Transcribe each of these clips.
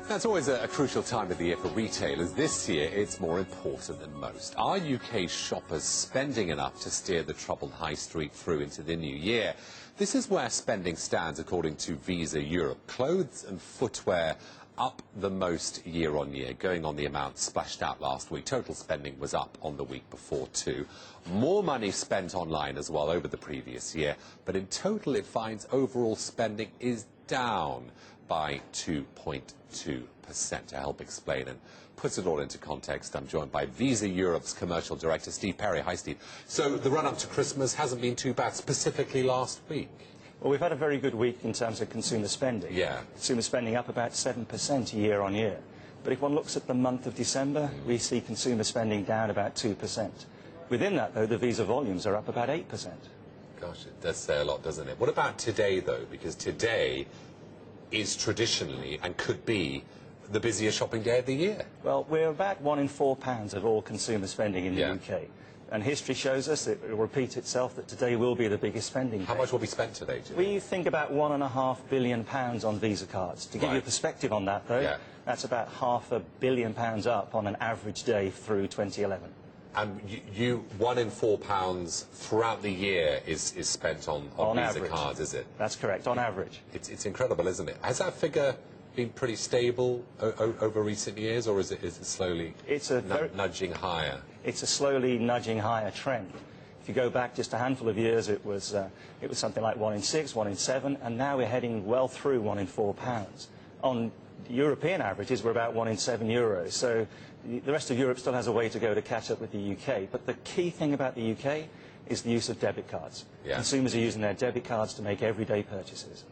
That's always a crucial time of the year for retailers. This year, it's more important than most. Are UK shoppers spending enough to steer the troubled high street through into the new year? This is where spending stands, according to Visa Europe. Clothes and footwear up the most year on year, going on the amount splashed out last week. Total spending was up on the week before too. More money spent online as well over the previous year, but in total it finds overall spending is down by 2.2%. To help explain and put it all into context, I'm joined by Visa Europe's commercial director, Steve Perry. Hi, Steve. So the run-up to Christmas hasn't been too bad, specifically last week. Well, we've had a very good week in terms of consumer spending. Yeah. Consumer spending up about 7% year on year. But if one looks at the month of December, we see consumer spending down about 2%. Within that, though, the Visa volumes are up about 8%. Gosh, it does say a lot, doesn't it? What about today, though? Because today is traditionally and could be the busiest shopping day of the year. Well, we're about £1 in £4 of all consumer spending in the Yeah. UK. And history shows us, it will repeat itself, that today will be the biggest spending day. How much will be spent today, do you think? We think about £1.5 billion on Visa cards. To give you a perspective on that, though, Yeah. that's about £500 million up on an average day through 2011. And £1 in £4 throughout the year is spent on Visa average. cards, is it? That's correct, on average. It's incredible, isn't it? Has that figure been pretty stable over recent years, or is it slowly nudging higher? It's a slowly nudging higher trend. If you go back just a handful of years, it was something like 1 in 6, 1 in 7, and now we're heading well through £1 in £4. On European averages, we're about 1 in €7. So the rest of Europe still has a way to go to catch up with the UK. But the key thing about the UK is the use of debit cards. Yeah. Consumers are using their debit cards to make everyday purchases.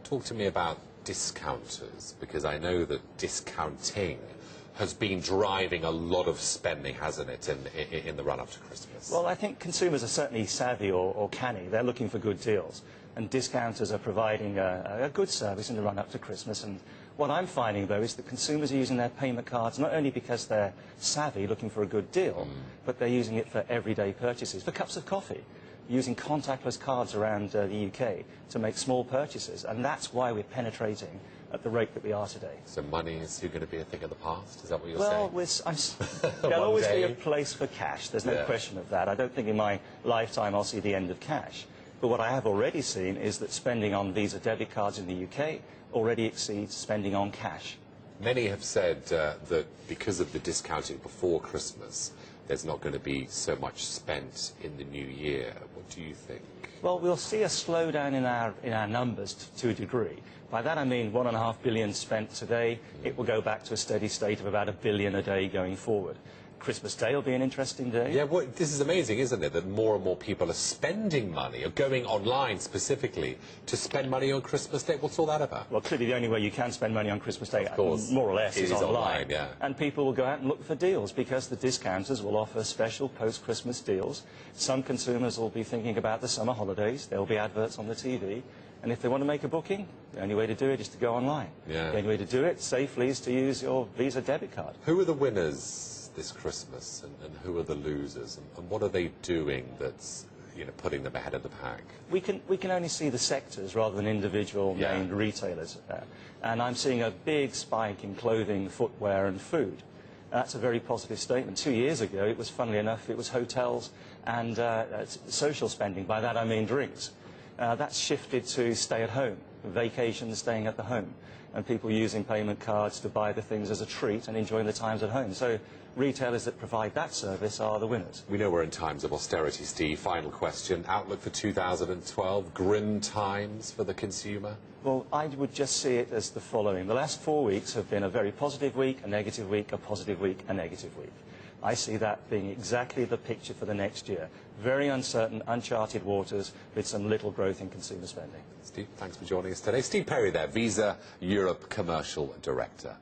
Talk to me about discounters, because I know that discounting has been driving a lot of spending, hasn't it, in the run-up to Christmas? Well, I think consumers are certainly savvy or canny. They're looking for good deals. And discounters are providing a good service in the run-up to Christmas. And what I'm finding, though, is that consumers are using their payment cards not only because they're savvy, looking for a good deal, but they're using it for everyday purchases, for cups of coffee, using contactless cards around the UK to make small purchases. And that's why we're penetrating at the rate that we are today. So money is still going to be a thing of the past? Is that what you're saying? Well, there'll always be a place for cash. There's no question of that. I don't think in my lifetime I'll see the end of cash. But what I have already seen is that spending on Visa debit cards in the UK already exceeds spending on cash. Many have said that because of the discounting before Christmas, there's not going to be so much spent in the new year. What do you think? Well, we'll see a slowdown in our numbers to a degree. By that I mean £1.5 billion spent today. It will go back to a steady state of about £1 billion a day going forward. Christmas Day will be an interesting day. Yeah, well, this is amazing, isn't it, that more and more people are spending money, or going online specifically, to spend money on Christmas Day. What's all that about? Well, clearly the only way you can spend money on Christmas Day, of course, more or less, is online. Yeah. And people will go out and look for deals because the discounters will offer special post-Christmas deals. Some consumers will be thinking about the summer holidays. There will be adverts on the TV. And if they want to make a booking, the only way to do it is to go online. Yeah. The only way to do it safely is to use your Visa debit card. Who are the winners this Christmas, and who are the losers, and what are they doing that's putting them ahead of the pack? We can only see the sectors rather than individual named retailers, and I'm seeing a big spike in clothing, footwear and food. That's a very positive statement. 2 years ago, it was, funnily enough, it was hotels and social spending. By that I mean drinks. That's shifted to stay at home, vacations, staying at the home, and people using payment cards to buy the things as a treat and enjoying the times at home. So retailers that provide that service are the winners. We know we're in times of austerity, Steve. Final question. Outlook for 2012, grim times for the consumer? Well, I would just see it as the following. The last 4 weeks have been a very positive week, a negative week, a positive week, a negative week. I see that being exactly the picture for the next year. Very uncertain, uncharted waters with some little growth in consumer spending. Steve, thanks for joining us today. Steve Perry there, Visa Europe Commercial Director.